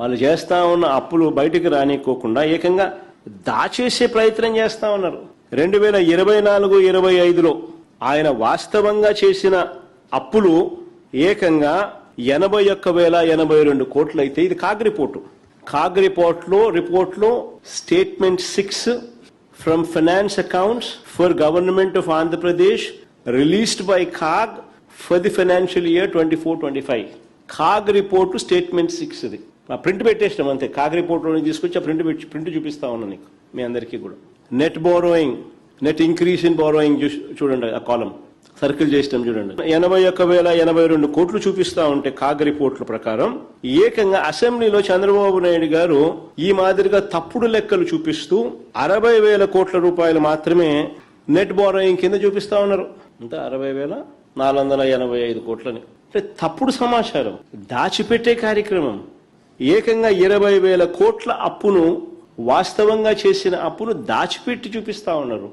వాళ్ళు చేస్తా ఉన్న అప్పులు బయటికి రానికోకుండా ఏకంగా దాచేసే ప్రయత్నం చేస్తా ఉన్నారు. 2024-25లో ఆయన వాస్తవంగా చేసిన అప్పులు ఏకంగా 81,082 కోట్లు అయితే ఇది కాగ్ రిపోర్టు. కాగ్ రిపోర్ట్లో statement 6 from finance accounts for government of Andhra Pradesh released by CAG for the financial year 24-25. CAG report statement 6 ఇది. ఆ ప్రింట్ పెట్టేసినాం అంతే. కాగ్ రిపోర్ట్లోనే తీసుకొచ్చి ఆ ప్రింట్ చూపిస్తా ఉన్నా నీకు మీ అందరికీ కూడా. Net borrowing, net increase in borrowing చూడండి, ఆ కాలం సర్కిల్ చేసినాం చూడండి. 81,082 కోట్లు చూపిస్తా ఉంటే కాగ్ రిపోర్ట్ల ప్రకారం ఏకంగా అసెంబ్లీలో చంద్రబాబు నాయుడు గారు ఈ మాదిరిగా తప్పుడు లెక్కలు చూపిస్తూ 60,000 కోట్ల రూపాయలు మాత్రమే నెట్ బోరోయింగ్ కింద చూపిస్తా ఉన్నారు. అంతా 60,485 కోట్లని. అంటే తప్పుడు సమాచారం, దాచిపెట్టే కార్యక్రమం. ఏకంగా 20,000 కోట్ల అప్పును, వాస్తవంగా చేసిన అప్పును దాచిపెట్టి చూపిస్తా ఉన్నారు.